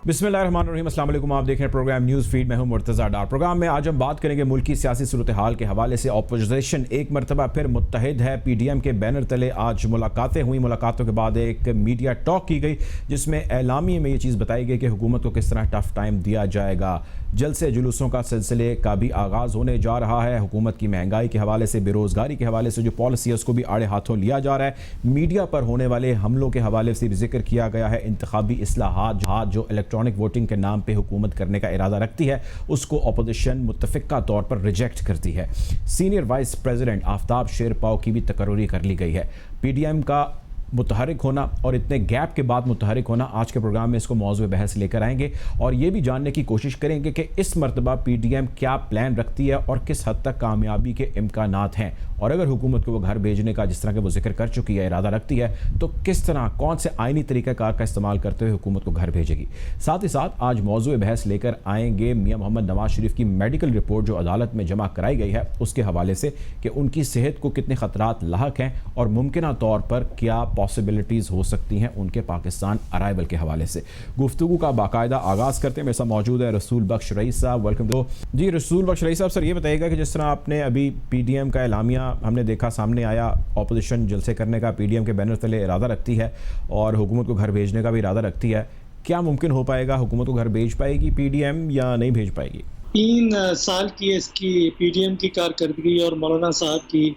बिस्मिल्लाहिर्रहमानिर्रहीम, अस्सलाम वालेकुम। आप देख रहे हैं प्रोग्राम न्यूज़ फीड। मैं हूं मुर्तज़ा डार। प्रोग्राम में आज हम बात करेंगे मुल्क की सियासी सूरत हाल के हवाले से। अपोजिशन एक मरतबा फिर मुत्तहिद है। PDM के बैनर तले आज मुलाकातें हुई। मुलाकातों के बाद एक मीडिया टॉक की गई जिसमें एलामिये में ये चीज़ बताई गई कि हुकूमत को किस तरह टफ टाइम दिया जाएगा। जलसे जुलूसों का सिलसिले का भी आगाज़ होने जा रहा है। हुकूमत की महंगाई के हवाले से, बेरोज़गारी के हवाले से जो पॉलिसी है उसको भी आड़े हाथों लिया जा रहा है। मीडिया पर होने वाले हमलों के हवाले से भी जिक्र किया गया है। इंतखाबी इस्लाहात जो इलेक्ट्रॉनिक वोटिंग के नाम पे हुकूमत करने का इरादा रखती है उसको अपोजिशन मुत्तफ़िका तौर पर रिजेक्ट करती है। Senior vice president Aftab Sherpao की भी तकर्री कर ली गई है। PDM का मुतहरिक होना और इतने गैप के बाद मुतहरिक होना, आज के प्रोग्राम में इसको मौजूद बहस लेकर आएंगे और ये भी जानने की कोशिश करेंगे कि इस मरतबा PDM क्या प्लान रखती है और किस हद तक कामयाबी के इम्कानात हैं। और अगर हुकूमत को वो घर भेजने का, जिस तरह के वो जिक्र कर चुकी है, इरादा रखती है, तो किस तरह, कौन से आइनी तरीक़ाकार का इस्तेमाल करते हुए हुकूमत को घर भेजेगी। साथ ही साथ आज मौजूद बहस लेकर आएंगे मियाँ मोहम्मद नवाज शरीफ की मेडिकल रिपोर्ट जो अदालत में जमा कराई गई है उसके हवाले से कि उनकी सेहत को कितने ख़तरात लाहक हैं और मुमकिन तौर पर क्या पॉसिबिलिटीज़ हो सकती हैं उनके पाकिस्तान अराइवल के हवाले से। गुफ्तगू का बाकायदा आगाज़ करते हैं। मेरे साथ मौजूद है रसूल बख्श रईस साहब। वेलकम। दो जी रसूल बख्श रईस साहब, सर ये बताइएगा कि जिस तरह आपने अभी PDM का एलामिया हमने देखा सामने आया, अपोजिशन जलसे करने का PDM के बैनर तले इरादा रखती है और हुकूमत को घर भेजने का भी इरादा रखती है, क्या मुमकिन हो पाएगा? हुकूमत को घर भेज पाएगी PDM या नहीं भेज पाएगी? 3 साल की इसकी PDM की कारकर्दगी और मौलाना साहब की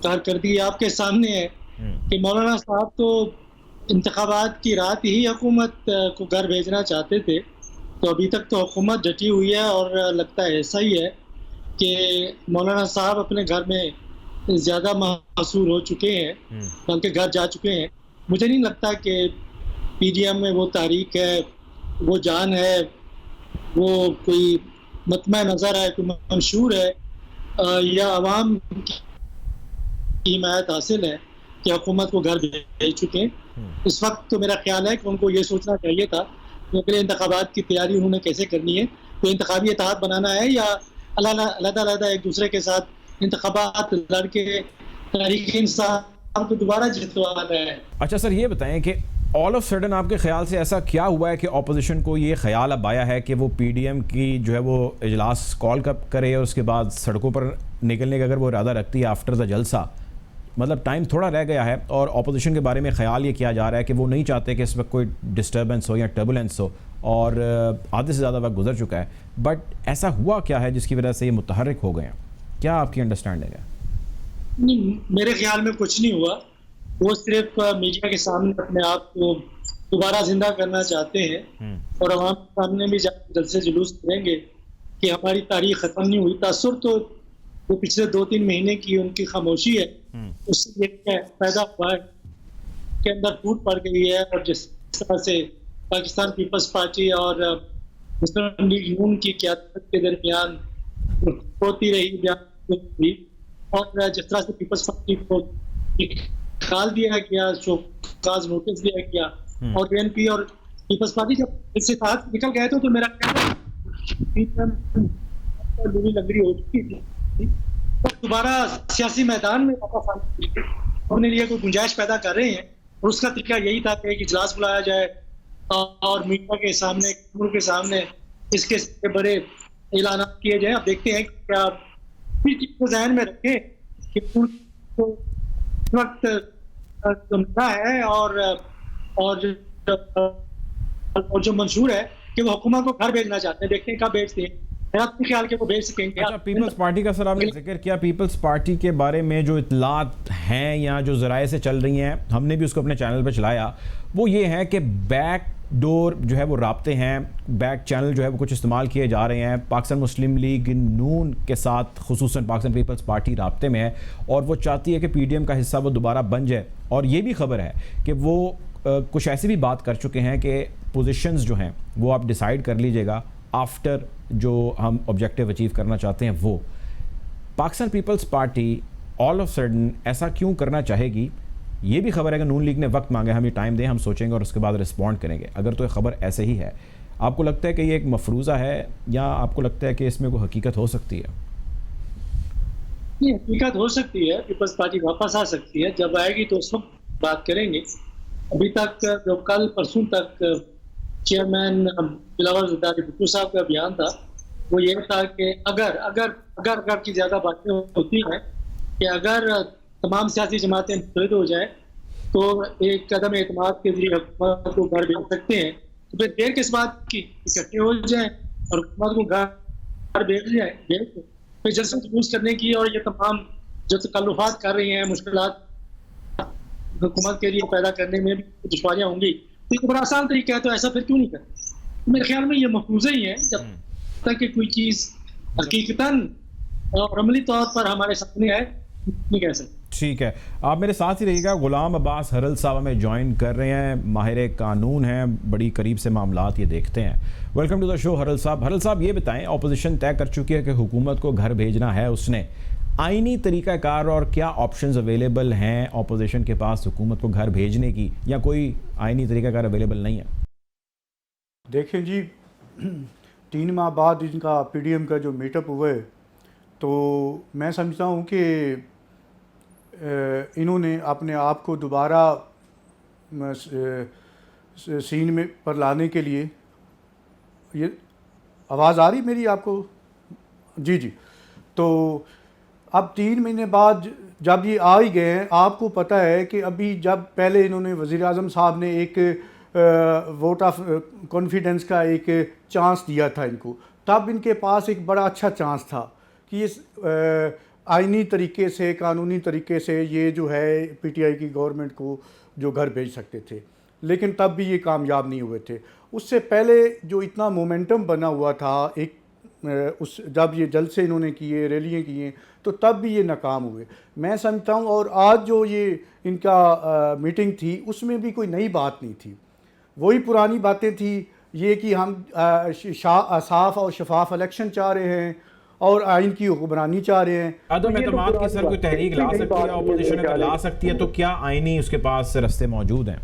कारकर्दगी आपके सामने है कि मौलाना साहब तो इंतखाबात की रात ही हुकूमत को घर भेजना चाहते थे। तो अभी तक तो हुकूमत डटी हुई है और लगता है ऐसा ही है कि मौलाना साहब अपने घर में ज़्यादा महसूर हो चुके हैं, बल्कि घर जा चुके हैं। मुझे नहीं लगता कि PDM में वो तारीख है, वो जान है, वो कोई मतमा नज़र है, कोई मंशूर है या अवाम की हिमायत हासिल है कि हुकूमत को घर भेज चुके हैं। इस वक्त तो मेरा ख्याल है कि उनको ये सोचना चाहिए था कि अगले इंतखाबात की तैयारी उन्होंने कैसे करनी है। तो इंतखाबी इत्तेहाद बनाना है या अलग-अलग एक दूसरे के साथ इंतखाबात लड़के तहरीक इंसाफ को दोबारा जितवाना है। अच्छा सर, ये बताएं कि ऑल ऑफ सडन आपके ख्याल से ऐसा क्या हुआ है कि अपोजिशन को ये ख्याल अब आया है कि वो PDM की जो है वो इजलास कॉल करे और उसके बाद सड़कों पर निकलने का अगर वो इरादा रखती है आफ्टर द जलसा, मतलब टाइम थोड़ा रह गया है और अपोजिशन के बारे में ख्याल ये किया जा रहा है कि वो नहीं चाहते कि इस वक्त कोई डिस्टर्बेंस हो या टर्बुलेंस हो और आधे से ज़्यादा वक्त गुजर चुका है, बट ऐसा हुआ क्या है जिसकी वजह से ये मुतहर्रिक हो गए हैं? क्या आपकी अंडरस्टैंडिंग है? नहीं, मेरे ख्याल में कुछ नहीं हुआ। वो सिर्फ मीडिया के सामने अपने आप को दोबारा जिंदा करना चाहते हैं और अवाम के सामने भी जलसे जुलूस करेंगे कि हमारी तारीख ख़त्म नहीं हुई। तासुर तो वो पिछले 2-3 महीने की उनकी खामोशी है, उससे ये पैदा हुआ है के अंदर फूट पड़ गई है। और जिस तरह से पाकिस्तान पीपल्स पार्टी और मुस्लिम लीग नून की क़यादत के दरमियान होती रही और जिस तरह से पीपल्स पार्टी को निकाल दिया गया, शोकाज नोटिस दिया गया और BNP और पीपल्स पार्टी जब इससे साथ निकल गए तो मेरा लंगड़ी हो चुकी थी। दोबारा सियासी मैदान में वापस आने अपने लिए कोई गुंजाइश पैदा कर रहे हैं और उसका तरीका यही था कि एक इजलास बुलाया जाए और मीडिया के सामने, के सामने इसके बड़े ऐलान किए जाए। अब देखते हैं क्या फिर ज़हन में रखें कि वक्त मिला है और जो मंशूर है कि वो हुकूमत को घर भेजना चाहते हैं। देखते हैं कब भेजते हैं। मेरा ख्याल कि वो भेज सकेंगे। अच्छा, पीपल्स पार्टी का सर आपने जिक्र किया। पीपल्स पार्टी के बारे में जो इतलात हैं या जो ज़राए से चल रही हैं, हमने भी उसको अपने चैनल पर चलाया, वो ये है कि बैक डोर जो है वो राब्ते हैं, बैक चैनल जो है वो कुछ इस्तेमाल किए जा रहे हैं। पाकिस्तान मुस्लिम लीग नून के साथ खुसूसन पाकिस्तान पीपल्स पार्टी राब्ते में है और वो चाहती है कि PDM का हिस्सा वो दोबारा बन जाए। और ये भी खबर है कि वो कुछ ऐसी भी बात कर चुके हैं कि पोजीशंस जो हैं वो आप डिसाइड कर लीजिएगा आफ्टर जो हम ऑब्जेक्टिव अचीव करना चाहते हैं। वो Pakistan Peoples Party all of sudden ऐसा क्यों करना चाहेगी? ये भी खबर है कि नून लीग ने वक्त मांगा, हमें टाइम दें, हम सोचेंगे और उसके बाद रिस्पॉन्ड करेंगे। अगर तो ये खबर ऐसे ही है, आपको लगता है कि ये एक मफरूज़ा है या आपको लगता है कि इसमें कोई हकीकत हो सकती है? ये हकीकत हो सकती है। पीपल्स पार्टी वापस आ सकती है, जब आएगी तो उस वक्त बात करेंगे। अभी तक जो कल परसों तक चेयरमैन बिलावल जरदारी भुट्टो साहब का बयान था, वो ये था कि अगर की ज्यादा बातें होती हैं कि अगर तमाम सियासी जमातें मुस्तरद हो जाए तो एक कदम एतमाद के जरिए हुकूमत को घर भेज सकते हैं, तो फिर देर किस बात की, इकट्ठे हो जाए और हुकूमत को घर भेज जाए, फिर जल्द जुलूस करने की और ये तमाम जो तकल्लुफात कर रही हैं, मुश्किलात हुकूमत के लिए पैदा करने में भी दुश्वारियां होंगी, तो ये बड़ा आसान तरीका है, तो ऐसा फिर क्यों नहीं करते? मेरे ख्याल में ये मफरूज़ा ही है, जब तक कि कोई चीज़ हकीकतन और अमली तौर पर हमारे सामने है नहीं कह सकते। ठीक है, आप मेरे साथ ही रहिएगा। गुलाम अब्बास हरल साहब हमें ज्वाइन कर रहे हैं, माहिर कानून हैं, बड़ी करीब से मामलात ये देखते हैं। वेलकम टू द शो हरल साहब। हरल साहब ये बताएं, ऑपोजिशन तय कर चुकी है कि हुकूमत को घर भेजना है उसने, आईनी तरीक़ाकार और क्या ऑप्शंस अवेलेबल हैं ऑपोजिशन के पास हुकूमत को घर भेजने की, या कोई आईनी तरीक़ाकार अवेलेबल नहीं है? देखें जी, 3 माह बाद इनका पीडीएम का जो मीटअप हुआ है, तो मैं समझता हूँ कि इन्होंने अपने आप को दोबारा सीन में पर लाने के लिए, ये आवाज़ आ रही मेरी आपको? जी जी। तो अब 3 महीने बाद जब ये आ ही गए हैं, आपको पता है कि अभी जब पहले इन्होंने वज़ीर आज़म साहब ने एक वोट ऑफ कॉन्फिडेंस का एक चांस दिया था इनको, तब इनके पास एक बड़ा अच्छा चांस था कि इस आइनी तरीके से, कानूनी तरीके से ये जो है पीटीआई की गवर्नमेंट को जो घर भेज सकते थे, लेकिन तब भी ये कामयाब नहीं हुए थे। उससे पहले जो इतना मोमेंटम बना हुआ था एक उस जब ये जलसे इन्होंने किए, रैलियाँ किए, तो तब भी ये नाकाम हुए मैं समझता हूँ। और आज जो ये इनका मीटिंग थी उसमें भी कोई नई बात नहीं थी, वही पुरानी बातें थी, ये कि हम साफ और शफाफ इलेक्शन चाह रहे हैं और आइन की हुक्मरानी चाह रहे हैं। अदम एतमाद की सर कोई तहरीक ला सकती है, ऑपोजिशन अगर ला सकती है तो क्या आइनी उसके पास रास्ते मौजूद हैं?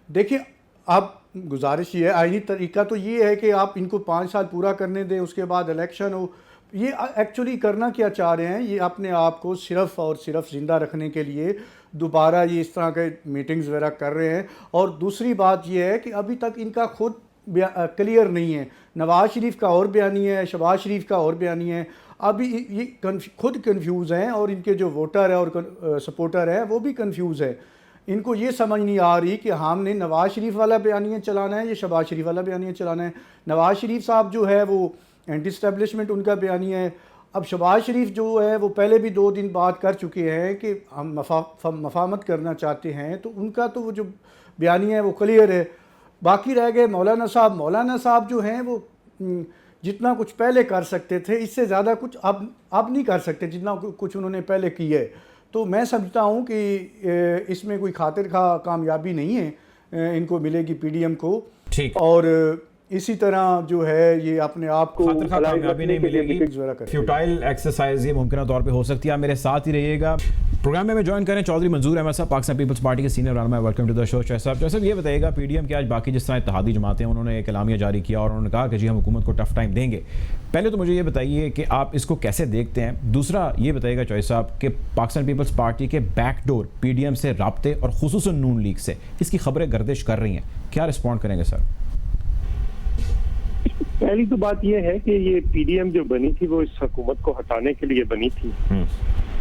देखिए, अब गुजारिश ये है, आइनी तरीका तो ये है कि आप इनको 5 साल पूरा करने दें, उसके बाद इलेक्शन हो। ये एक्चुअली करना क्या चाह रहे हैं, ये अपने आप को सिर्फ़ और सिर्फ ज़िंदा रखने के लिए दोबारा ये इस तरह के मीटिंग्स वगैरह कर रहे हैं। और दूसरी बात ये है कि अभी तक इनका खुद क्लियर नहीं है, नवाज़ शरीफ का और बयानी है, शहबाज शरीफ का और बयानी है, अभी ये खुद कन्फ्यूज़ हैं और इनके जो वोटर है और सपोर्टर हैं वो भी कन्फ्यूज़ है। इनको ये समझ नहीं आ रही कि हमने नवाज़ शरीफ वाला बयानिया चलाना है या शहबाज शरीफ वाला बयानिया चलाना है। नवाज़ शरीफ साहब जो है वो एंटी एस्टेब्लिशमेंट उनका बयानिया है। अब शहबाज शरीफ जो है वो पहले भी 2 दिन बात कर चुके हैं कि हम मफाहमत करना चाहते हैं, तो उनका तो वो जो बयानिया है वो क्लियर है। बाकी रह गए मौलाना साहब। मौलाना साहब जो हैं वो जितना कुछ पहले कर सकते थे, इससे ज़्यादा कुछ अब नहीं कर सकते जितना कुछ उन्होंने पहले किया है। तो मैं समझता हूँ कि इसमें कोई खातिर खा कामयाबी नहीं है इनको मिलेगी पीडीएम को। ठीक। और इसी तरह जो है ये अपने आप को कामयाबी नहीं मिलेगी, फ्यूटाइल एक्सरसाइज ये मुमकिन तौर पे हो सकती है। आप मेरे साथ ही रहिएगा। प्रोग्राम में जॉइन करें चौधरी मंजूर अहमद साहब, पाकिस्तान पीपल्स पार्टी के सीनियर रहनुमा। वेलकम टू द शो साहब। ये बताइएगा, पीडीएम के आज बाकी जिस तरह इत्तेहादी जमातें हैं उन्होंने एक एलामिया जारी किया और उन्होंने कहा कि जी हम हुकूमत को टफ टाइम देंगे। पहले तो मुझे ये बताइए कि आप इसको कैसे देखते हैं। दूसरा ये बताइएगा चौधरी साहब कि पाकिस्तान पीपल्स पार्टी के बैकडोर पीडीएम से राब्ते और खुसूसन नून लीग से इसकी खबरें गर्दिश कर रही हैं, क्या रिस्पॉन्ड करेंगे सर? पहली तो बात यह है कि ये पीडीएम जो बनी थी वो इस हुकूमत को हटाने के लिए बनी थी,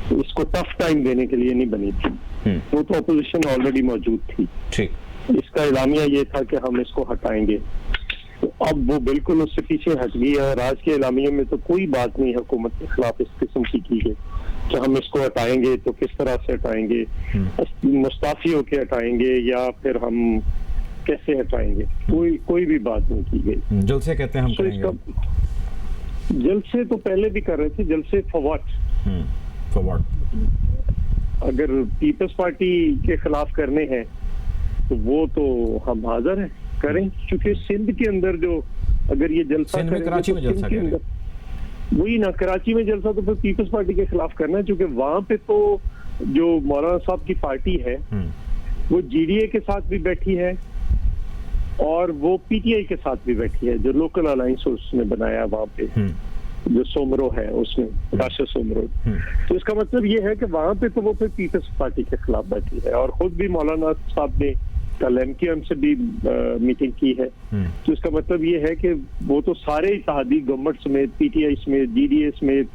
तो इसको टफ टाइम देने के लिए नहीं बनी थी। वो तो अपोजिशन ऑलरेडी मौजूद थी। ठीक। इसका इलामिया ये था कि हम इसको हटाएंगे, तो अब वो बिल्कुल उससे पीछे हट गई है। और आज के इलामिया में तो कोई बात नहीं हुकूमत के खिलाफ इस किस्म की गई कि हम इसको हटाएंगे तो किस तरह से हटाएंगे, मुस्ताफी होके हटाएंगे या फिर हम कैसे हटाएंगे, कोई भी बात नहीं की गई। जलसे कहते हैं हम करेंगे। जलसे तो पहले भी कर रहे थे, जलसे फॉर व्हाट? अगर पीपल्स पार्टी के खिलाफ करने हैं तो वो तो हम हाजिर हैं, करें। क्योंकि सिंध के अंदर जो अगर ये जलसा कराची में जलसा करें, वही ना, कराची में जलसा तो फिर पीपल्स पार्टी के खिलाफ करना है। क्योंकि वहां पे तो जो मौलाना साहब की पार्टी है वो जीडीए के साथ भी बैठी है और वो पीटीआई के साथ भी बैठी है, जो लोकल अलायंस उसने बनाया वहां पे, जो सोमरो है उसमें, राशा सोमरो। तो इसका मतलब ये है कि वहां पे तो वो फिर पीपल्स पार्टी के खिलाफ बैठी है। और खुद भी मौलाना साहब ने कल MQM से भी मीटिंग की है। तो इसका मतलब ये है कि वो तो सारे इत्तेहादी गवर्नमेंट समेत, PTI समेत, DDA समेत,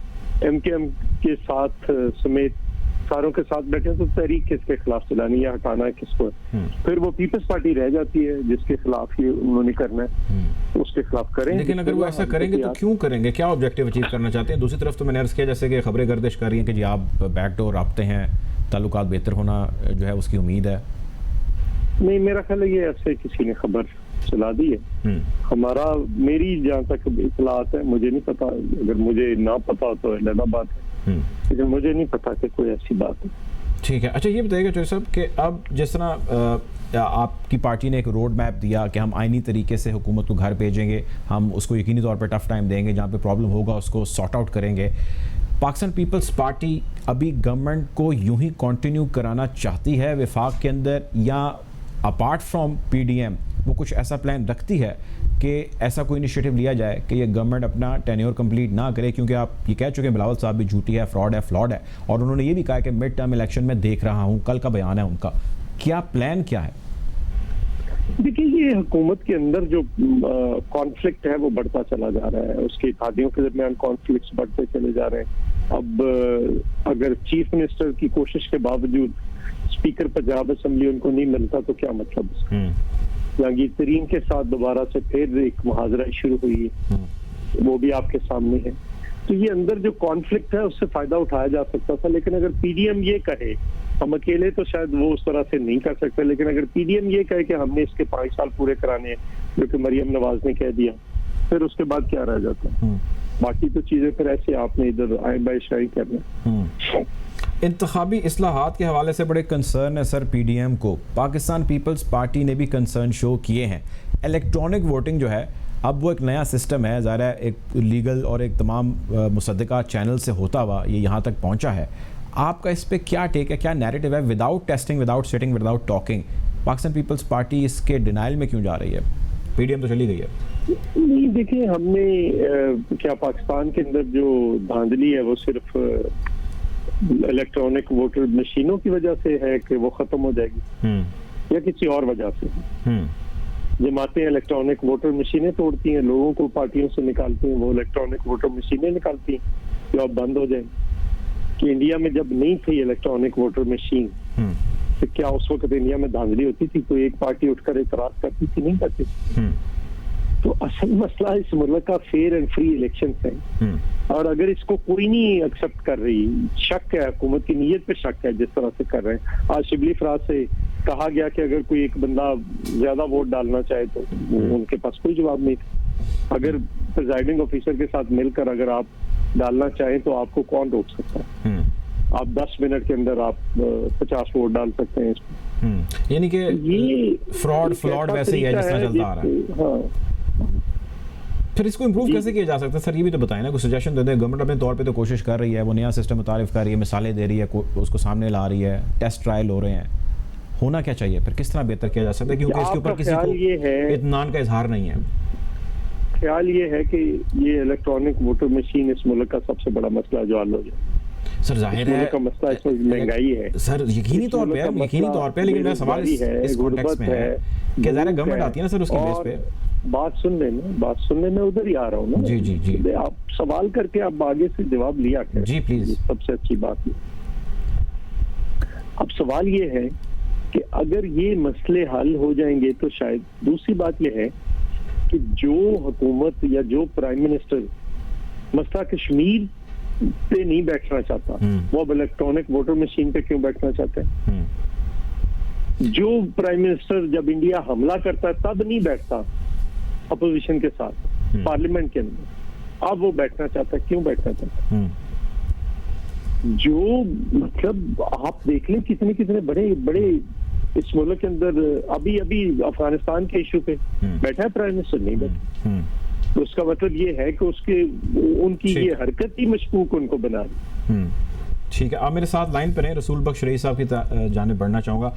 MQM के साथ समेत सारों के साथ बैठे, तो तहरीक किसके खिलाफ चलानी है, हटाना है किसको है। फिर वो पीपल्स पार्टी रह जाती है जिसके खिलाफ ये उन्होंने करना है, तो उसके खिलाफ करें। लेकिन अगर वो ऐसा करेंगे तो क्यों करेंगे, क्या ऑब्जेक्टिव अचीव करना चाहते हैं? दूसरी तरफ तो मैंने अर्ज किया जैसे कि खबरें गर्दिश कर रही हैं कि जी आप बैकडोर रखते हैं, ताल्लुकात बेहतर होना जो है उसकी उम्मीद है। नहीं, मेरा ख्याल है ये ऐसे किसी ने खबर चला दी है। हमारा, मेरी जहाँ तक इतलात है, मुझे नहीं पता, अगर मुझे ना पता हो तो अलग बात है, लेकिन मुझे नहीं पता कि कोई ऐसी बात है। ठीक है। अच्छा, ये बताइएगा चौधरी साहब कि अब जिस तरह आपकी पार्टी ने एक रोड मैप दिया कि हम आईनी तरीके से हुकूमत को घर भेजेंगे, हम उसको यकीनी तौर पर टफ टाइम देंगे, जहाँ पे प्रॉब्लम होगा उसको सॉर्ट आउट करेंगे। पाकिस्तान पीपल्स पार्टी अभी गवर्नमेंट को यूं ही कंटिन्यू कराना चाहती है वफाक के अंदर, या अपार्ट फ्रॉम PDM वो कुछ ऐसा प्लान रखती है कि ऐसा कोई इनिशिएटिव लिया जाए कि ये गवर्नमेंट अपना टेन्योर कंप्लीट ना करे? क्योंकि आप ये कह चुके हैं बिलावल साहब भी झूठी है, फ्रॉड है, फ्लॉड है, और उन्होंने ये भी कहा कि मिड टर्म इलेक्शन में देख रहा हूँ, कल का बयान है उनका। क्या प्लान क्या है? देखिए, ये हुकूमत के अंदर जो कॉन्फ्लिक्ट है वो बढ़ता चला जा रहा है, उसके इत्तेहादियों के दरमियान कॉन्फ्लिक्ट बढ़ते चले जा रहे हैं। अब अगर चीफ मिनिस्टर की कोशिश के बावजूद स्पीकर पंजाब असेंबली उनको नहीं मिलता तो क्या मतलब उसका? जहांगीर तरीन के साथ दोबारा से फिर एक मुहाजरा शुरू हुई है, वो भी आपके सामने है। तो ये अंदर जो कॉन्फ्लिक्ट है उससे फायदा उठाया जा सकता था, लेकिन अगर PDM ये कहे, हम अकेले तो शायद वो उस तरह से नहीं कर सकते, लेकिन अगर PDM ये कहे कि हमने इसके 5 साल पूरे कराने हैं, जो कि मरियम नवाज ने कह दिया, फिर उसके बाद क्या रह जाता है? बाकी तो चीजें फिर ऐसे आपने इधर आए बाय शाही करना। इंतखाबी इस्लाहात के हवाले से बड़े कंसर्न है सर PDM को। पाकिस्तान पीपल्स पार्टी ने भी कंसर्न शो किए हैं। इलेक्ट्रॉनिक वोटिंग जो है, अब वो एक नया सिस्टम है, ज़ाहिर है एक लीगल और एक तमाम मुसद्दका चैनल से होता हुआ ये यहाँ तक पहुँचा है। आपका इस पर क्या टेक है, क्या नैरेटिव है? Without testing, without sitting, without talking, Pakistan Peoples Party इसके डिनाइल में क्यों जा रही है? PDM तो चली गई है। नहीं, देखिए, हमने क्या पाकिस्तान के अंदर जो धांधली है वो सिर्फ इलेक्ट्रॉनिक वोटर मशीनों की वजह से है कि वो खत्म हो जाएगी, या किसी और वजह से? जमातें इलेक्ट्रॉनिक वोटर मशीनें तोड़ती हैं, लोगों को पार्टियों से निकालती हैं, वो इलेक्ट्रॉनिक वोटर मशीनें निकालती हैं, जो अब बंद हो जाए। कि इंडिया में जब नहीं थी इलेक्ट्रॉनिक वोटर मशीन, तो क्या उस वक्त इंडिया में धांधली होती थी? कोई एक पार्टी उठकर एतराज करती थी? नहीं करती थी। तो असल मसला इस मुल्क का फेयर एंड फ्री इलेक्शन है, और अगर इसको कोई नहीं एक्सेप्ट कर रही, शक है, हुकूमत की नीयत पे शक है जिस तरह से कर रहे हैं। आज शिबली फराज से कहा गया कि अगर कोई एक बंदा ज्यादा वोट डालना चाहे तो उनके पास कोई जवाब नहीं था। अगर प्रिजाइडिंग ऑफिसर के साथ मिलकर अगर आप डालना चाहें तो आपको कौन रोक सकता है? आप 10 मिनट के अंदर आप 50 वोट डाल सकते हैं इसमें। यानी कि ये फ्लॉड वैसे ही है जिस तरह चलता आ रहा है। हाँ, फिर इसको इम्प्रूव कैसे किया जा सकता है सर? ये भी तो बताएं ना, कुछ सजेशन दे दें। गवर्नमेंट अपने तौर पे तो कोशिश कर रही है, वो नया सिस्टम मुतारिफ कर रही है, मिसालें दे रही है, उसको सामने ला रही है, टेस्ट ट्रायल हो रहे हैं। होना क्या चाहिए फिर? किस तरह बेहतर किया जा सकता है? क्योंकि इसके ऊपर किसी को इत्मीनान का इजहार नहीं है। ख्याल ये है कि ये इलेक्ट्रॉनिक वोटर मशीन इस मुल्क का सबसे बड़ा मसला जो हल हो जाए। सर जाहिर है का मसला इसमें महंगाई है सर, यकीनी तौर पे, लेकिन मेरा सवाल इस कॉन्टेक्स्ट में है कि ज़ाहिर गवर्नमेंट आती है ना सर उसके बेस पे। बात सुनने में उधर ही आ रहा हूँ ना। जी। आप सवाल करके आप आगे से जवाब लिया करें। जी प्लीज। सबसे अच्छी बात है। अब सवाल ये है कि अगर ये मसले हल हो जाएंगे तो शायद, दूसरी बात ये है कि जो हुकूमत या जो प्राइम मिनिस्टर मसला कश्मीर पे नहीं बैठना चाहता, वो अब इलेक्ट्रॉनिक वोटर मशीन पे क्यों बैठना चाहता है? जो प्राइम मिनिस्टर जब इंडिया हमला करता है तब नहीं बैठता अपोजिशन के साथ पार्लियामेंट के अंदर, अब वो बैठना चाहता है, क्यों बैठना चाहता है? जो मतलब आप देख लें कितने बड़े इस मुल्क के अंदर अभी अफगानिस्तान के इशू पे बैठा है प्राइम मिनिस्टर, नहीं बैठा। तो उसका मतलब ये है कि उनकी ये हरकत ही मशकूक उनको बना रही। ठीक है, आप मेरे साथ लाइन पर हैं। रसूल बख्श रईस साहब की जाने बढ़ना चाहूँगा।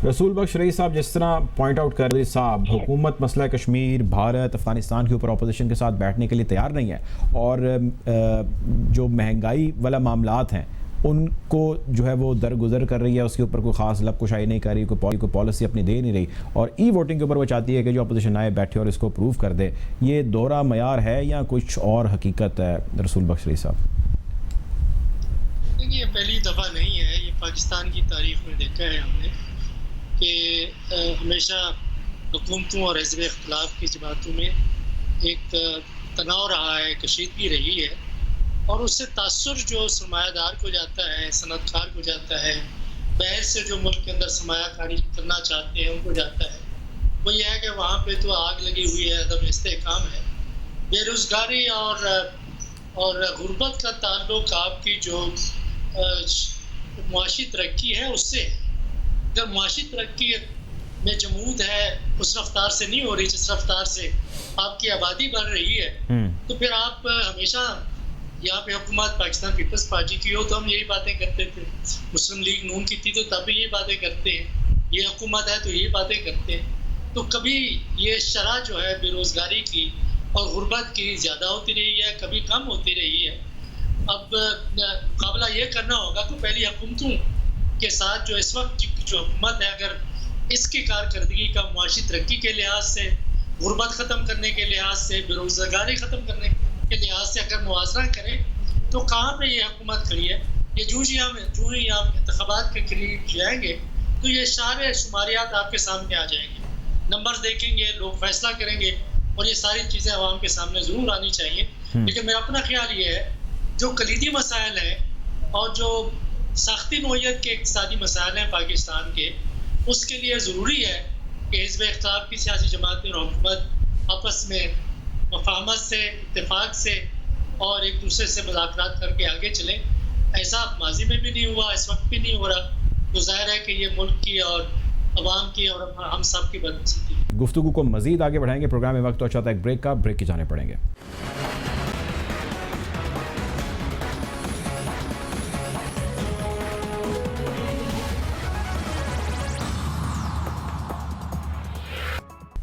रसूल बख्श रईस साहब, जिस तरह पॉइंट आउट कर रहे साहब, हुकूमत मसला कश्मीर, भारत, अफगानिस्तान के ऊपर अपोजिशन के साथ बैठने के लिए तैयार नहीं है, और जो महंगाई वाला मामलात हैं उनको जो है वो दरगुजर कर रही है, उसके ऊपर कोई ख़ास लबकुशाई नहीं कर रही, कोई पॉलिसी अपनी दे नहीं रही, और ई वोटिंग के ऊपर वो चाहती है कि जो अपोजिशन आए बैठे और इसको प्रूव कर दे। ये दोहरा मयार है या कुछ और हकीकत है रसूल बख्श रईस साहब? देखिए, पहली दफ़ा नहीं है, ये पाकिस्तान की तारीख में देखा है हमने कि हमेशा हुकूमतों और हिज़्ब इख्तिलाफ की जमातों में एक तनाव रहा है, कशीदगी रही है, और उससे तासुर जो सरमायादार को जाता है, सनतकार को जाता है, बाहर से जो मुल्क के अंदर सरमायाकारी करना चाहते हैं उनको जाता है। वो ये है कि वहाँ पे तो आग लगी हुई है, अदम इस्तेहकाम है, बेरोज़गारी और गुर्बत का ताल्लुक आपकी जो मुआशी तरक्की है उससे। अगर मुआशी तरक्की में जमूद है उस रफ्तार से नहीं हो रही जिस रफ्तार से आपकी आबादी बढ़ रही है, तो फिर आप हमेशा यहाँ पे हुकूमत पाकिस्तान पीपल्स पार्टी की हो तो हम यही बातें करते थे, मुस्लिम लीग नून की थी तो तब भी यही बातें करते हैं, ये हुकूमत है तो यही बातें करते हैं। तो कभी ये शरह जो है बेरोज़गारी की और गुर्बत की ज़्यादा होती रही है, कभी कम होती रही है। अब मुकाबला ये करना होगा तो पहली हुकूमतों के साथ जो इस वक्त जो हुकूमत है, अगर इसकी कारकर्दगी का मुआशी तरक्की के लिहाज से, गुर्बत ख़त्म करने के लिहाज से, बेरोज़गारी ख़त्म करने के लिहाज से अगर मुआवजा करें तो कहाँ पे ये हुकूमत खड़ी है। ये जो ही हम इंतखाबात के करीब जाएंगे तो ये सारे शुमारियात आपके सामने आ जाएंगे, नंबर्स देखेंगे, लोग फैसला करेंगे, और ये सारी चीज़ें आवाम के सामने ज़रूर आनी चाहिए। लेकिन मेरा अपना ख्याल ये है, जो कलीदी मसाइल हैं और जो सख्ती नोयत के इक़्तिसादी मसाइल हैं पाकिस्तान के, उसके लिए ज़रूरी है कि हिज़्ब इख्तिलाफ की सियासी जमातें और हुकूमत आपस में मफाहमत से, इत्तेफाक से और एक दूसरे से मुज़ाकरात करके आगे चलें। ऐसा माजी में भी नहीं हुआ, इस वक्त भी नहीं हो रहा। तो ज़ाहिर है कि ये मुल्क की और अवाम की और हम सब की बदनसीबी है। गुफ्तगू को मज़ीद आगे बढ़ाएंगे, प्रोग्राम में वक्त तो अच्छा था एक ब्रेक का, ब्रेक की जाने पड़ेंगे।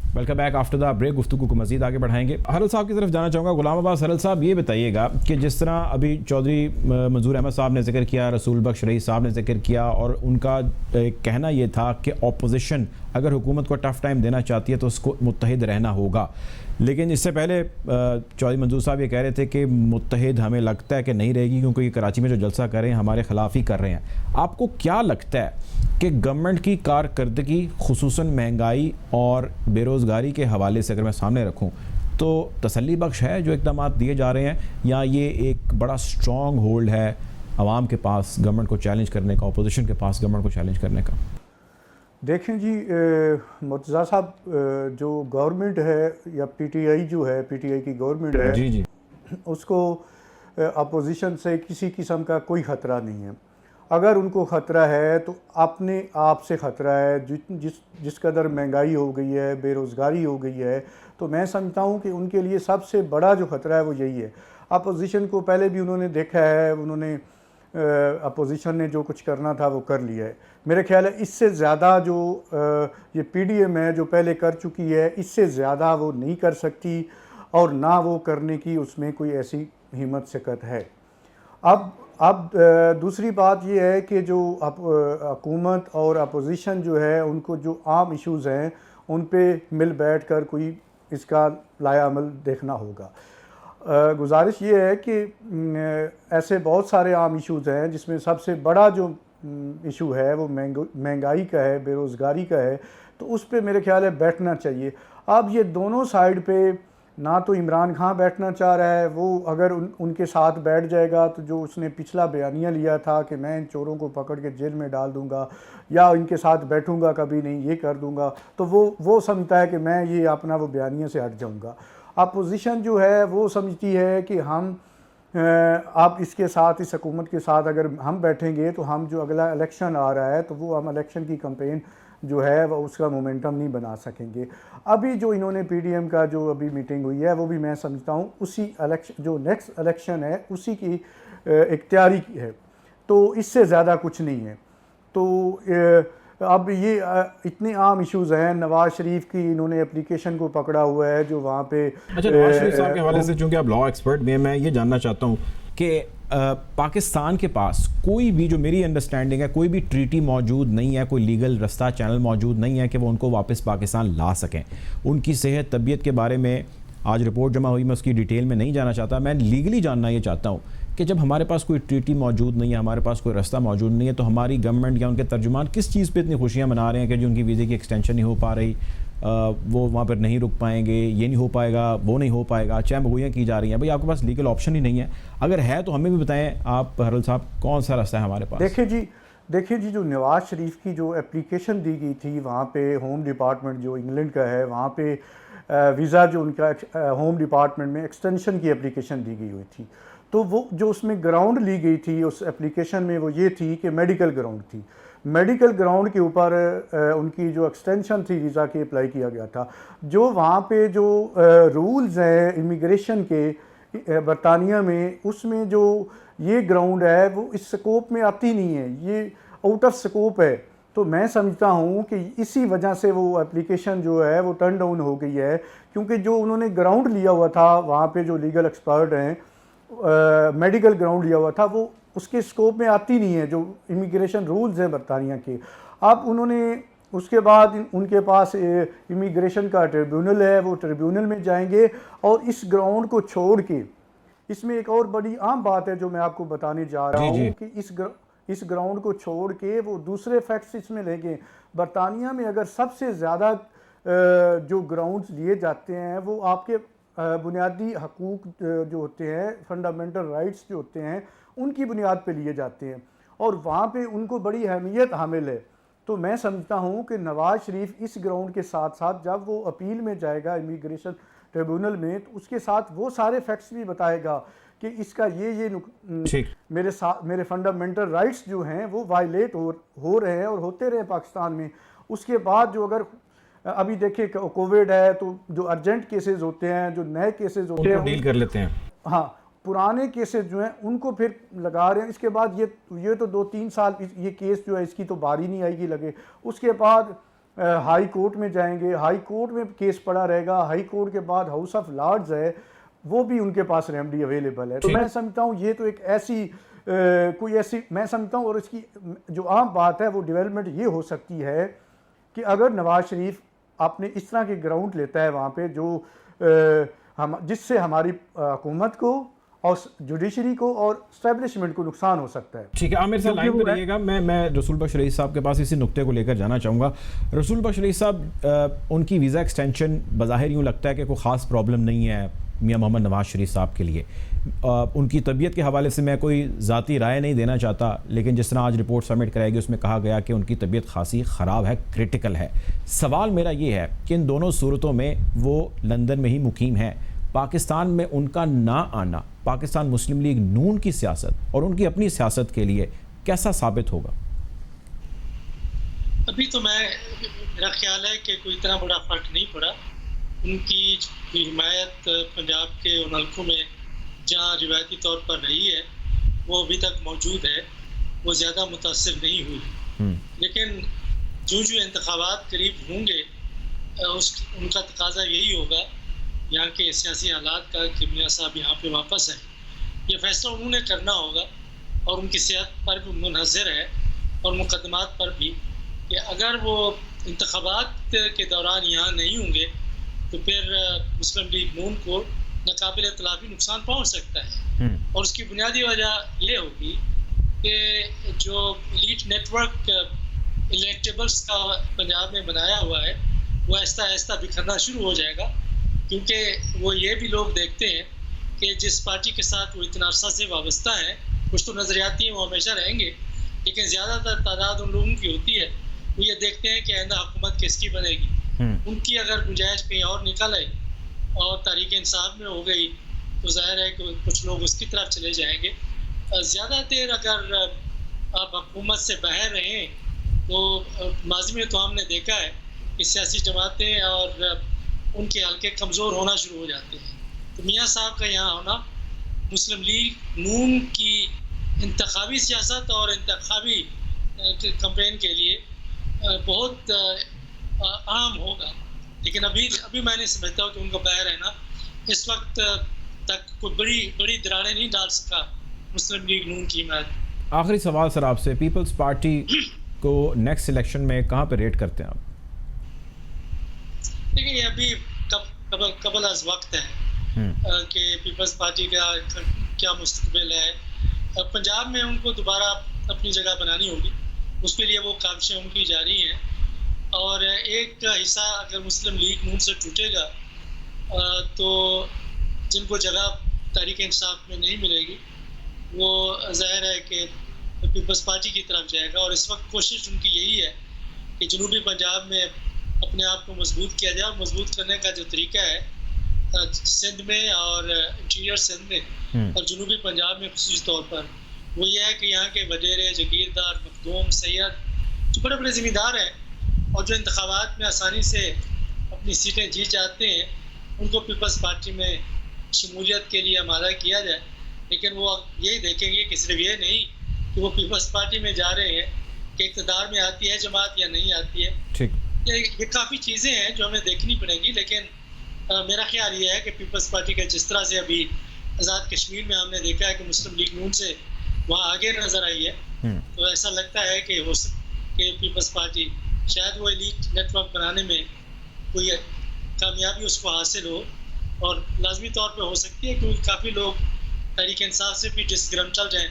Welcome back after the break. गुफ्तगू को मजीद आगे बढ़ाएंगे। हरल साहब की तरफ जाना चाहूँगा। गुलाम अब्बास हरल साहब, ये बताइएगा कि जिस तरह अभी चौधरी मंजूर अहमद साहब ने जिक्र किया, रसूल बख्श रईस साहब ने जिक्र किया, और उनका कहना ये था कि अपोजिशन अगर हुकूमत को टफ़ टाइम देना चाहती है तो उसको मुत्तहिद रहना होगा, लेकिन इससे पहले चौधरी मंजूर साहब ये कह रहे थे कि मुत्तहिद हमें लगता है कि नहीं रहेगी, क्योंकि ये कराची में जो जलसा कर रहे हैं हमारे ख़िलाफ़ ही कर रहे हैं। आपको क्या लगता है कि गवर्नमेंट की कारकर्दगी खुसूसन महंगाई और बेरोज़गारी के हवाले से अगर मैं सामने रखूं तो तसल्ली बख्श है जो इक़दाम दिए जा रहे हैं, या ये एक बड़ा स्ट्रॉन्ग होल्ड है आवाम के पास गवर्नमेंट को चैलेंज करने का, अपोजिशन के पास गवर्नमेंट को चैलेंज करने का? देखें जी, मुर्तज़ा साहब, जो गवर्नमेंट है या पीटीआई जो है, पीटीआई की गवर्नमेंट है, जी जी, उसको अपोजिशन से किसी किस्म का कोई ख़तरा नहीं है। अगर उनको ख़तरा है तो अपने आप से ख़तरा है। जिस कदर महंगाई हो गई है, बेरोज़गारी हो गई है, तो मैं समझता हूँ कि उनके लिए सबसे बड़ा जो ख़तरा है वो यही है। अपोजिशन को पहले भी उन्होंने देखा है, उन्होंने अपोजिशन ने जो कुछ करना था वो कर लिया है। मेरे ख्याल है इससे ज़्यादा जो ये पीडीएम है जो पहले कर चुकी है, इससे ज़्यादा वो नहीं कर सकती, और ना वो करने की उसमें कोई ऐसी हिम्मत शिकत है। अब दूसरी बात ये है कि जो हुकूमत और अपोजिशन जो है, उनको जो आम इश्यूज़ हैं उन पे मिल बैठ कर कोई इसका लाया अमल देखना होगा। गुजारिश ये है कि ऐसे बहुत सारे आम इश्यूज़ हैं जिसमें सबसे बड़ा जो इशू है वो महंगाई का है, बेरोज़गारी का है, तो उस पे मेरे ख्याल है बैठना चाहिए। अब ये दोनों साइड पे ना तो इमरान खान बैठना चाह रहा है, वो अगर उनके साथ बैठ जाएगा तो जो उसने पिछला बयानिया लिया था कि मैं इन चोरों को पकड़ के जेल में डाल दूंगा या इनके साथ बैठूंगा कभी नहीं, ये कर दूंगा, तो वो समझता है कि मैं ये अपना वो बयानिया से हट जाऊंगा। अपोजिशन जो है वो समझती है कि हम आप इसके साथ, इस हुकूमत के साथ अगर हम बैठेंगे तो हम जो अगला इलेक्शन आ रहा है तो वो हम इलेक्शन की कैंपेन जो है वो उसका मोमेंटम नहीं बना सकेंगे। अभी जो इन्होंने पीडीएम का जो अभी मीटिंग हुई है वो भी मैं समझता हूँ उसी इलेक्शन, जो नेक्स्ट इलेक्शन है उसी की एक तैयारी की है, तो इससे ज़्यादा कुछ नहीं है। तो अब ये इतने आम इश्यूज़ हैं। नवाज़ शरीफ की इन्होंने एप्लीकेशन को पकड़ा हुआ है जो वहाँ पे। अच्छा, नवाज़ शरीफ साहब के हवाले से, चूँकि आप लॉ एक्सपर्ट भी हैं, मैं ये जानना चाहता हूँ कि पाकिस्तान के पास कोई भी, जो मेरी अंडरस्टैंडिंग है, कोई भी ट्रीटी मौजूद नहीं है, कोई लीगल रास्ता चैनल मौजूद नहीं है कि वो उनको वापस पाकिस्तान ला सकें। उनकी सेहत तबीयत के बारे में आज रिपोर्ट जमा हुई, मैं उसकी डिटेल में नहीं जाना चाहता। मैं लीगली जानना ये चाहता हूँ कि जब हमारे पास कोई ट्रीटी मौजूद नहीं है, हमारे पास कोई रास्ता मौजूद नहीं है, तो हमारी गवर्नमेंट या उनके तर्जुमान किस चीज़ पे इतनी खुशियाँ मना रहे हैं कि जो उनकी वीज़े की एक्सटेंशन नहीं हो पा रही, वो वहाँ पर नहीं रुक पाएंगे, ये नहीं हो पाएगा, वो नहीं हो पाएगा, चहमगोइयाँ की जा रही हैं। भाई आपके पास लीगल ऑप्शन ही नहीं है, अगर है तो हमें भी बताएं आप हरल साहब, कौन सा रास्ता है हमारे पास? देखिए जी, जो नवाज़ शरीफ की जो एप्लीकेशन दी गई थी वहाँ पे होम डिपार्टमेंट जो इंग्लैंड का है, वहाँ पे वीज़ा जो उनका होम डिपार्टमेंट में एक्सटेंशन की एप्लीकेशन दी गई हुई थी, तो वो जो उसमें ग्राउंड ली गई थी उस एप्लीकेशन में वो ये थी कि मेडिकल ग्राउंड थी। मेडिकल ग्राउंड के ऊपर उनकी जो एक्सटेंशन थी वीज़ा की अप्लाई किया गया था। जो वहाँ पे जो रूल्स हैं इमिग्रेशन के बरतानिया में, उसमें जो ये ग्राउंड है वो इस स्कोप में आती नहीं है, ये आउट ऑफ स्कोप है। तो मैं समझता हूँ कि इसी वजह से वो एप्लीकेशन जो है वो टर्न डाउन हो गई है, क्योंकि जो उन्होंने ग्राउंड लिया हुआ था वहाँ पे जो लीगल एक्सपर्ट हैं, मेडिकल ग्राउंड लिया हुआ था, वो उसके स्कोप में आती नहीं है जो इमिग्रेशन रूल्स हैं बरतानिया के। अब उन्होंने उसके बाद उनके पास इमिग्रेशन का ट्रिब्यूनल है, वो ट्रिब्यूनल में जाएंगे और इस ग्राउंड को छोड़ के, इसमें एक और बड़ी आम बात है जो मैं आपको बताने जा रहा हूँ कि इस ग्राउंड को छोड़ के वो दूसरे फैक्ट्स इसमें लेंगे। बरतानिया में अगर सबसे ज़्यादा जो ग्राउंड्स लिए जाते हैं वो आपके बुनियादी हकूक़ जो होते हैं, फंडामेंटल राइट्स जो होते हैं, उनकी बुनियाद पे लिए जाते हैं और वहाँ पे उनको बड़ी अहमियत हामिल है। तो मैं समझता हूँ कि नवाज़ शरीफ इस ग्राउंड के साथ साथ जब वो अपील में जाएगा इमिग्रेशन ट्रिब्यूनल में, तो उसके साथ वो सारे फैक्ट्स भी बताएगा कि इसका ये मेरे फंडामेंटल राइट्स जो हैं वो वायलेट हो रहे हैं और होते रहे पाकिस्तान में। उसके बाद जो अगर अभी देखिए कोविड है तो जो अर्जेंट केसेस होते हैं, जो नए केसेस होते हैं, डील कर लेते हैं। हाँ, पुराने केसेस जो हैं उनको फिर लगा रहे हैं। इसके बाद ये तो 2-3 साल ये केस जो है इसकी तो बारी नहीं आएगी लगे। उसके बाद हाई कोर्ट में जाएंगे, हाई कोर्ट में केस पड़ा रहेगा, हाई कोर्ट के बाद हाउस ऑफ लॉर्ड्स है, वो भी उनके पास रेमेडी अवेलेबल है। तो मैं समझता हूँ ये तो एक ऐसी कोई ऐसी मैं समझता हूँ, और इसकी जो आम बात है वो डेवलपमेंट ये हो सकती है कि अगर नवाज शरीफ आपने इस तरह के ग्राउंड लेता है वहाँ पे जो जिससे हमारी हुकूमत को और जुडिशरी को और स्टैब्लिशमेंट को नुकसान हो सकता है। ठीक है, आप मेरे साथ लाइन पर रहिएगा। मैं रसूल बख्श रईस साहब के पास इसी नुक्ते को लेकर जाना चाहूँगा। रसूल बख्श रईस साहब, उनकी वीज़ा एक्सटेंशन बज़ाहिर यूँ लगता है कि कोई ख़ास प्रॉब्लम नहीं है मियां मोहम्मद नवाज शरीफ साहब के लिए। उनकी तबीयत के हवाले से मैं कोई ज़ाती राय नहीं देना चाहता, लेकिन जिस तरह आज रिपोर्ट सबमिट कराएगी उसमें कहा गया कि उनकी तबीयत खासी ख़राब है, क्रिटिकल है। सवाल मेरा ये है कि इन दोनों सूरतों में वो लंदन में ही मुकीम है, पाकिस्तान में उनका ना आना पाकिस्तान मुस्लिम लीग नून की सियासत और उनकी अपनी सियासत के लिए कैसा साबित होगा? अभी तो मेरा ख्याल है कि कोई इतना बड़ा फ़र्क नहीं पड़ा। उनकी हिमायत पंजाब के उन हल्कों में जहाँ रिवायती तौर पर रही है वो अभी तक मौजूद है, वो ज़्यादा मुतासिर नहीं हुई। लेकिन जो इंतखाबात करीब होंगे उनका तकाजा यही होगा यहाँ के सियासी हालात का कि मियाँ साहब यहाँ पे वापस आए। ये फैसला उन्होंने करना होगा और उनकी सेहत पर भी मुनहज़र है और मुकदमात पर भी कि अगर वो इंतखाबात के दौरान यहाँ नहीं होंगे तो फिर मुस्लिम लीग नून को नाकाबिल तलाफी नुकसान पहुँच सकता है। और उसकी बुनियादी वजह ये होगी कि जो लीड नेटवर्क इलेक्टेबल्स का पंजाब में बनाया हुआ है वो आहिस्ता आहिस्ता बिखरना शुरू हो जाएगा, क्योंकि वो ये भी लोग देखते हैं कि जिस पार्टी के साथ वो इतना अरसा से वाबस्ता है, कुछ तो नज़रियाती हैं वो हमेशा रहेंगे, लेकिन ज़्यादातर तादाद उन लोगों की होती है वो ये देखते हैं कि आइंदा हुकूमत किसकी बनेगी। उनकी अगर गुंजाइश कहीं और निकल आई और तहरीक इंसाफ में हो गई तो जाहिर है कि कुछ लोग उसकी तरफ चले जाएंगे। ज़्यादा देर अगर आप हुकूमत से बाहर रहें तो माजी में तो हमने देखा है कि सियासी जमातें और उनके हल्के कमज़ोर होना शुरू हो जाते हैं। तो मियाँ साहब का यहाँ होना मुस्लिम लीग नून की इंतखाबी सियासत और इंतखाबी कैंपेन के लिए बहुत अहम होगा। लेकिन अभी मैं नहीं समझता हूँ कि उनका बाहर रहना इस वक्त तक कोई बड़ी दरारें नहीं डाल सका मुस्लिम लीग नून की हिमायत। आखिरी सवाल सर आपसे, पीपल्स पार्टी को नेक्स्ट इलेक्शन में कहाँ पे रेट करते हैं आप? देखिए ये अभी कबल अज वक्त है कि पीपल्स पार्टी का क्या मुस्तकबिल है। पंजाब में उनको दोबारा अपनी जगह बनानी होगी, उसके लिए वो काविशें उनकी जारी हैं। और एक हिस्सा अगर मुस्लिम लीग नून से टूटेगा तो जिनको जगह तहरीक इंसाफ में नहीं मिलेगी वो ज़ाहिर है कि पीपल्स पार्टी की तरफ जाएगा। और इस वक्त कोशिश उनकी यही है कि जनूबी पंजाब में अपने आप को मजबूत किया जाए। और मजबूत करने का जो तरीका है सिंध में और इंटीरियर सिंध में और जनूबी पंजाब में ख़ुसूसी तौर पर वो ये है कि यहाँ के वडेरे, जगीरदार, मखदूम, सैयद जो बड़े बड़े ज़मींदार हैं और जो इंतखाबात में आसानी से अपनी सीटें जीत जाते हैं उनको पीपल्स पार्टी में शमूलियत के लिए आमादा किया जाए। लेकिन वो यही देखेंगे कि सिर्फ ये नहीं कि वो पीपल्स पार्टी में जा रहे हैं कि इक़्तिदार में आती है जमात या नहीं आती है। ठीक, ये काफ़ी चीज़ें हैं जो हमें देखनी पड़ेंगी। लेकिन मेरा ख्याल ये है कि पीपल्स पार्टी का जिस तरह से अभी आज़ाद कश्मीर में हमने देखा है कि मुस्लिम लीग नून से वहाँ आगे नज़र आई है, तो ऐसा लगता है कि पीपल्स पार्टी शायद वो एलीट नेटवर्क बनाने में कोई कामयाबी उसको हासिल हो। और लाजमी तौर पे हो सकती है क्योंकि काफ़ी लोग तहरीक इंसाफ से भी डिसग्रंटल्ड हैं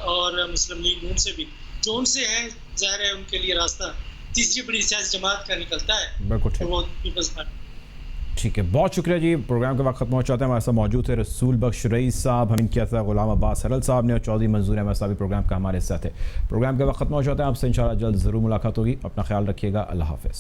और मुस्लिम लीग नून से भी, जो उनसे हैं ज़ाहिर है उनके लिए रास्ता तीसरी बड़ी सियासी जमात का निकलता है, तो वो पीपल्स पार्टी। ठीक है, बहुत शुक्रिया जी। प्रोग्राम के वक्त खत्म हो जाते हैं। हमारे साथ मौजूद थे रसूल बख्श रईस साहब, हम किया था गुलाम अब्बास हरल साहब ने और चौधरी मंजूर अहमद साहब प्रोग्राम का हमारे साथ थे। प्रोग्राम के वक्त खत्म हो जाते हैं, आपसे इंशाल्लाह जल्द ज़रूर मुलाकात होगी। अपना ख्याल रखिएगा, अल्लाह हाफ़िज़।